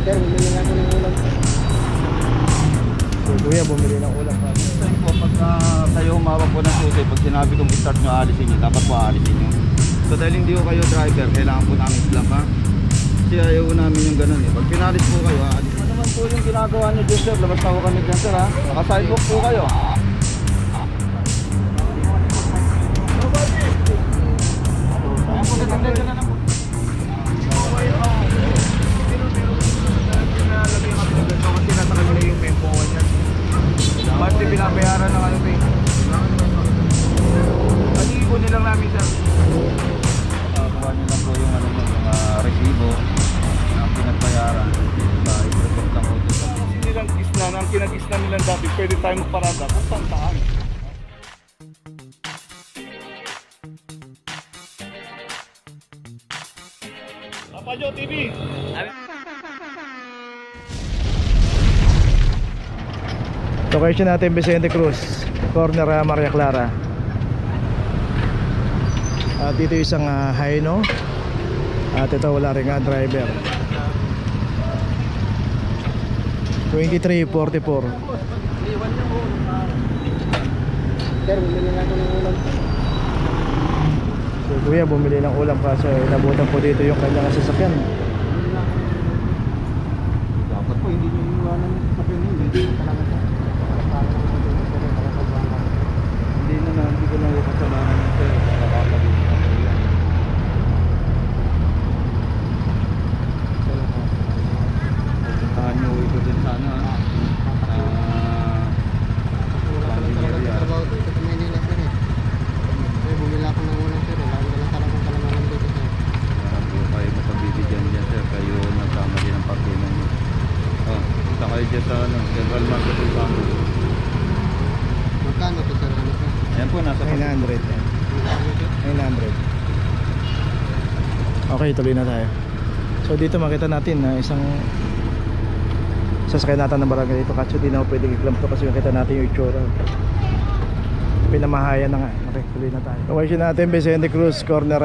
Sir, bumili na ako ng ulam. So, kuya, bumili ng ulam pa. Saan po, pagka kayo humawak po ng susi, pag sinabi kong start nyo, aalisin nyo, dapat po aalisin nyo. So dahil hindi ko kayo driver, kailangan po namin lang ha. Kasi ayaw namin yung ganun eh. Pag pinalis po kayo, aalis. Ano naman po yung ginagawa nyo dyan, sir? Labas na po kami dyan, sir ha. Naka-sidewalk po kayo. Kasi nasa kanila yung mempo niya. Basta pinabayaran ng ano eh. Pag-iipon nilang namin sir. Kuha nyo lang po yung ano yung resibo na pinagbayaran. I-report lang po dito. Kasi nilang isla, ang kinag-isla nilang dati, pwede tayo magparada kung saan saan. Papa Joe TV! Location natin Vicente Cruz, corner Maria Clara. At dito isang Hino. At ito wala rin nga driver. 2344. Sir, bumili na ako ng ulam. So kuya, bumili ng ulam kaso inabutan po dito yung kanyang sasakyan. Dapat po hindi nyo iwanan yung sasakyan nyo. Hindi talaga sa hindi ko na yung kasalanan ng sir. Nakakabit na po yan. Puntahan nyo ito din sana. Trabaho dito sa Manila, sir eh. Sir, bumili ako ng ulam, sir. Lagi na lang talagang kalamanan dito, sir. Marami po kayo mapagbibigyan dyan sir. Kayo nagkamali ng partinan nyo. Punta kayo dyan sa Central Market of Bamboo. Magkano to, sir? Ano, sir? Ayan po, nasa 900. 900. Okay, tuloy na tayo. So dito makita natin na isang sasakyan natin ng barangay dito. Kaso di na ako pwede i-clamp to kasi makita natin yung itsura. Pinamahayan na nga. Okay, tuloy na tayo. Location natin Vicente Cruz, corner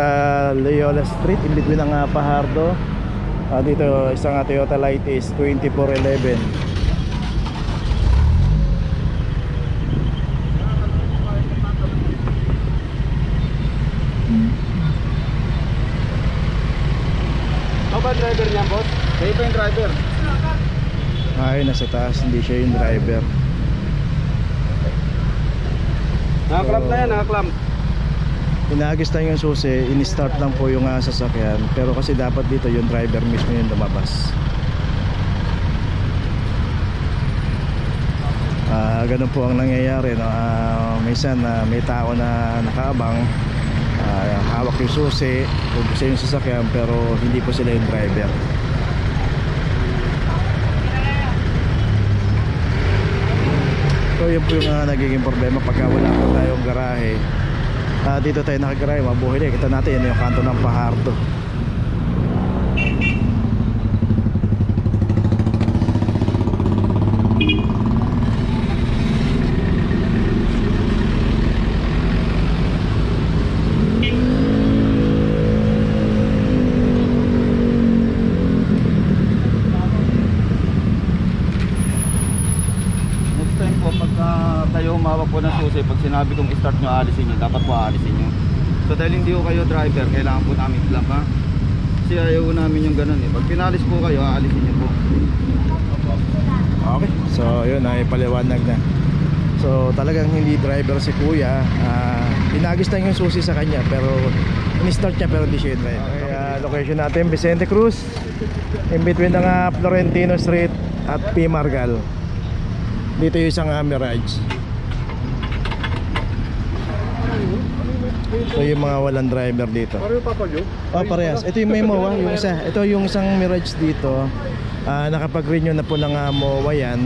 Loyola Street, in between ng Pajardo. Dito isang Toyota Lightis 2411. Ano ba driver niya boss? Kayo pa yung driver. Ay, nasa taas, hindi siya yung driver. Nakaklamp na yan, nakaklamp. Inaagis lang yung susi, in-start lang po yung sasakyan. Pero kasi dapat dito yung driver mismo yung lumabas. Ganun po ang nangyayari, no? Minsan may tao na nakaabang, hawak yung susi, gusto yung sasakyan, pero hindi po sila yung driver. So yun po yung nagiging problema pagka wala po tayong garahe. Dito tayo nakagarahe, mabuhay na. Kita natin yun yung kanto ng Pajardo. Humawak po ng susi, pag sinabi kong start nyo, aalisin nyo, dapat po aalisin nyo. So dahil hindi ko kayo driver, kailangan po namin lang ha. Kasi ayaw namin yung ganun eh. Pag pinalis po kayo, aalisin nyo po. Okay, so yun ay paliwanag na. So talagang hindi driver si kuya. Inagis lang yung susi sa kanya, pero in-start niya pero hindi siya yung driver. Location natin Vicente Cruz, in between ng Florentino Street at P. Margal. Dito yung isang Mirage. So yung mga walang driver dito. Pareho Papa Joe? Oh, parehas. Ito yung may MOA, yung isa. Ito yung isang Mirage dito. Nakapag-renew na po ng MOA yan.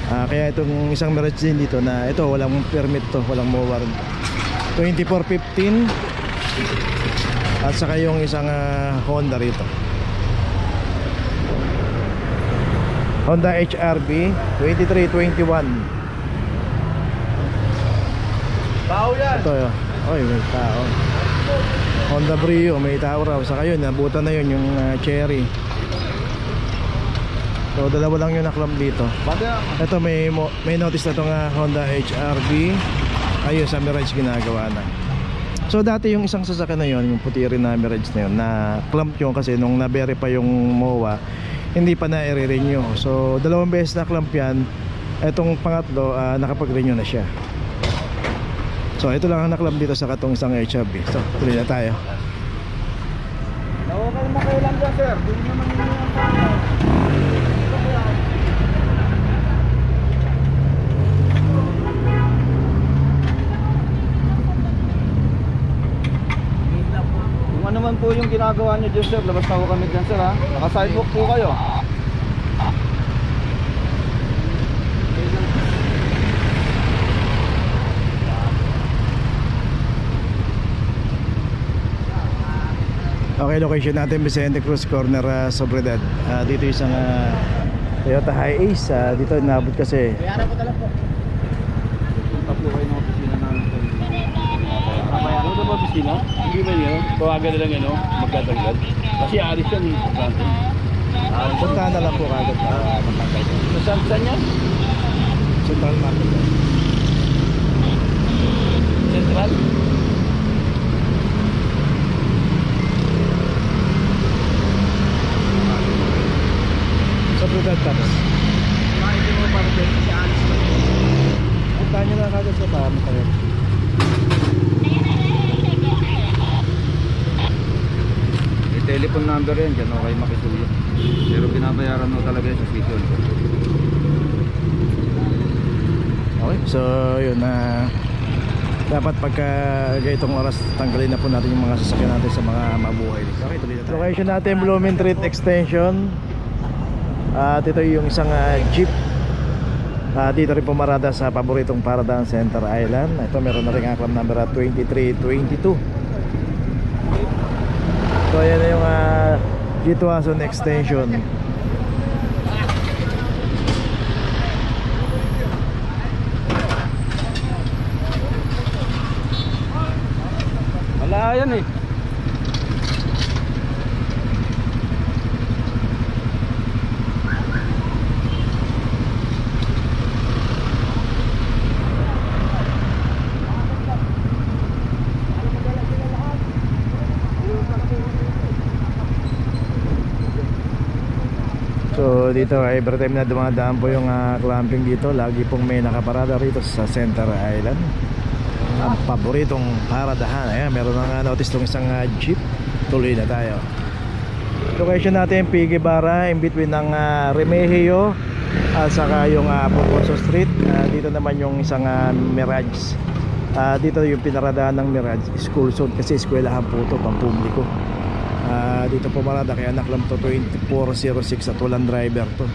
Kaya itong isang Mirage din dito na ito walang permit to, walang MOA. 2415. At saka yung isang Honda rito. Honda HRV 2321. Tao yan! Ito yun. Oy, may tao. Honda Brio, may tao raw. Saka yun, nabutan na yun yung Cherry. So dalawa lang yung naklam dito. Ito may notice na itong Honda HRV. Ayun, sa Mirage ginagawa na. So dati yung isang sasakyan na yun, yung puti rin na Mirage na yun, na clamp yun kasi nung na-verify yung MOA, hindi pa na i-renew. So dalawang beses na clamp yan. Etong pangatlo, nakapag-renew na siya. So ito lang ang naklam dito sa katong isang HRV. So tuloy na tayo. Okay na kayo lang dyan, sir. Hindi naman yun yung pangalan. Kung ano man po yung ginagawa nyo dyan, sir, labas na po kami dyan, sir, ha? Naka-sidewalk po kayo. Okay, location natin Vicente Cruz, corner Sobredad. Dito isang Toyota Hiace. Dito inabot kasi. Punta po kayo ng opisina namin. Ano ba opisina? Hindi ba niyo? Tawagan na lang ano, magtatanggal. Kasi aris yan eh. Puntahan na lang po kagad para matanggal. So saan yan? Central Market. Central? Sobredad tapos. Hindi mo para sa kasi alis na. Puntahan nyo na kagad sa para matanggal. May telephone number yan, dyan okay makisuyo. Pero binabayaran mo talaga yung suspicion. Okay, so yun na dapat pagka ganitong oras tanggalin na po natin yung mga sasakyan natin sa mga mabuhay. Okay, tuloy na tayo. Location natin Blooming Street Extension. At ito yung isang jeep. Dito rin pumarada sa paboritong paradaan Center Island. Ito meron na rin aklam number 2322. So ayan na yung G2 extension. Wala yan eh. So dito every time na dumadaan po yung clamping dito, lagi pong may nakaparada rito sa Center Island. Ang paboritong paradahan. Ayan, meron na notice tong isang jeep. Tuloy na tayo. Location natin P. Guevara, in between ng Remigio at saka yung Ponce Street. Dito naman yung isang Mirage. Dito yung pinaradahan ng Mirage School Zone kasi eskwelahan po ito, pang publiko. Dito po marada kaya naklam to 2406 at walang driver to.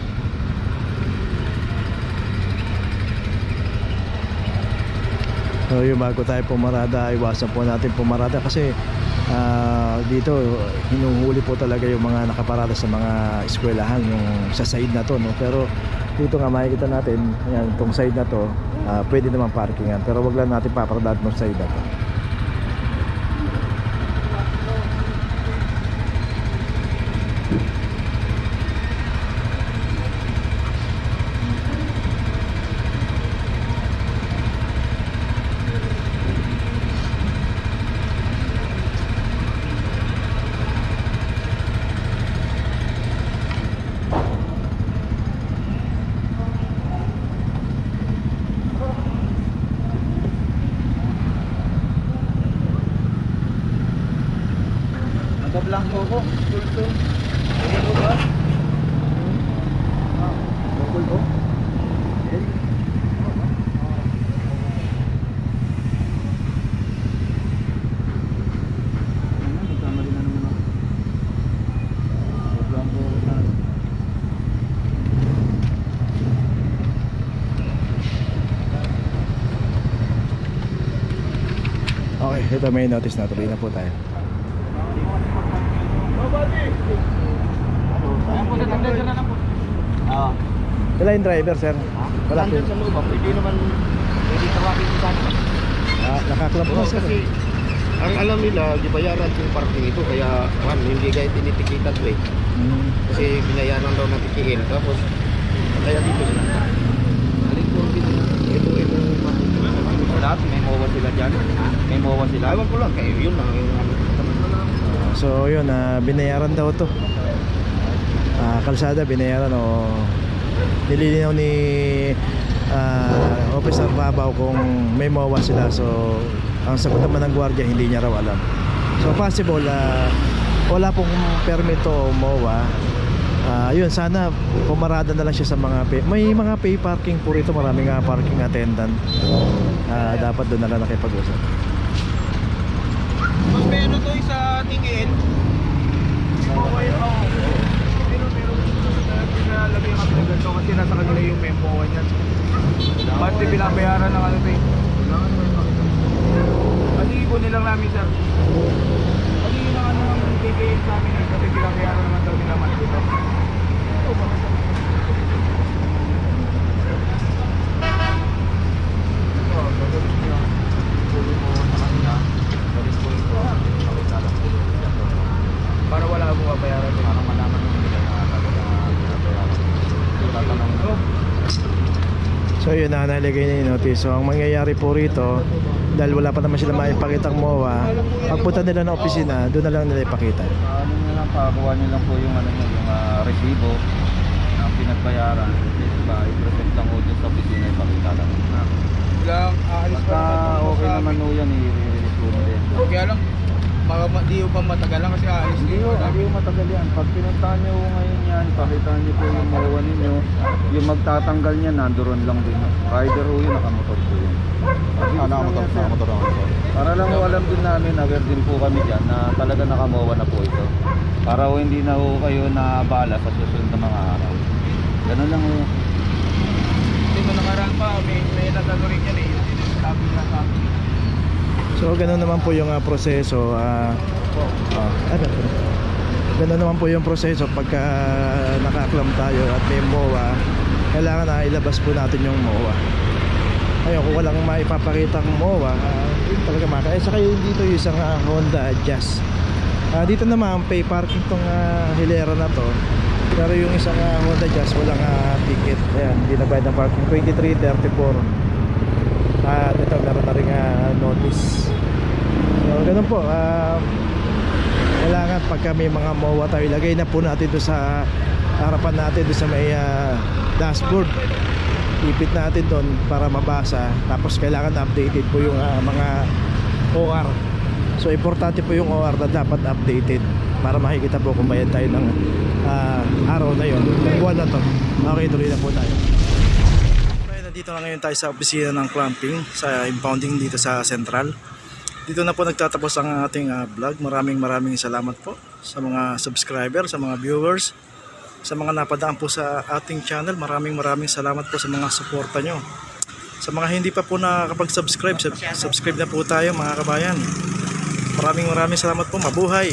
So yung bago tayo pumarada, iwasan po natin pumarada kasi dito hinuhuli po talaga yung mga nakaparada sa mga eskwelahan, yung sa side na to, no? Pero dito nga makikita natin yan, itong side na to pwede naman parkingan, pero wag lang natin paparadahan ng side na to. Blanco ko. Sultan. Ano ba? Bukol ko. Nagkamali na naman ako. Blanco ko na. Okay, ito may notice na. Tuloy na po tayo. Ayan po, sa tanda na lang po. Wala yung driver, sir. Wala po. Nandun sa loob, hindi naman pwede tawagin sa akin. Nakaklap na, sir. Kasi ang alam nila, di bayaran yung parking ito, kaya hindi kayo tinitikitan to eh. Kasi binayaran daw na tikiin, tapos kaya dito sila. Alin po ito Lahat, may MOA sila dyan. May MOA sila. Ewan ko lang, kayo yun lang. So yun, binayaran daw to. Kalsada binayaran o nililinaw ni Officer Babaw kung may MOA sila. So ang sagot naman ng gwardiya, hindi niya raw alam. So possible wala pong permit o MOA. Yun, sana pumarada na lang siya sa mga may mga pay parking po rito, maraming parking attendant. Dapat doon na lang nakipag-usap. Mas may ano to sa tikiin? Pinalagay kami na ganito kasi nasa kanila yung MOA niyan. Ba't di binabayaran ng ano tayo? Kasi ipunin lang namin sir. Kasi yun ang ano ang tikiin sa amin eh. Kasi binabayaran naman daw nila man dito. Para wala akong kabayaran din. Para malaman mo nila na talaga tatanong mo. So yun, nalagay na yung notice. So ang mangyayari po rito, dahil wala pa naman sila maipakitang MOA, pagpunta nila ng opisina, doon na lang nila ipakita. Ano nyo lang, pakakuha nyo lang po yung ano nyo, yung resibo ng pinagbayaran. Diba, i-present lang po dyan sa opisina, ipakita lang. Basta okay naman po yan, i-release po nila. Kaya lang, di ba matagal lang kasi aalis Hindi ko matagal yan. Pag pinuntahan nyo ngayon yan, pakita nyo po yung MOA ninyo, yung magtatanggal niya, nandoon lang din. Rider ho yun, nakamotor po yun. Nakamotor lang. Para lang ho alam din namin, aware din po kami dyan na talaga naka-MOA na po ito. Para ho hindi na ho kayo nabala sa susunod na mga araw. Ganun lang ho. Hindi mo nakaraan pa, may nagagawin yan eh. Sabi na sa akin. So ganoon naman po yung proseso. Ganoon naman po yung proseso pagka naka-acclam tayo at may MOA, kailangan na ilabas po natin yung MOA. Ayun, kung walang maipapakitang MOA, talaga makakaya. Saka yun dito yung isang Honda Jazz. Dito naman pay parking tong hilera na to. Pero yung isang Honda Jazz walang ticket. Ayan, hindi nabayad ng parking. 23.34. At ito meron na rin notice. So ganun po, kailangan pagka may mga MOA tayo, ilagay na po natin doon sa harapan natin, doon sa may dashboard. Ipit natin doon para mabasa. Tapos kailangan updated po yung mga OR. So importante po yung OR na dapat updated para makikita po kung bayad tayo ng araw na yun, buwan na to. Okay, tuloy na po tayo. Dito na ngayon tayo sa opisina ng clamping sa impounding dito sa Central. Dito na po nagtatapos ang ating vlog. Maraming salamat po sa mga subscriber, sa mga viewers, sa mga napadaan po sa ating channel. Maraming salamat po sa mga suporta nyo. Sa mga hindi pa po nakakapag-subscribe, subscribe na po tayo mga kabayan. Maraming salamat po. Mabuhay!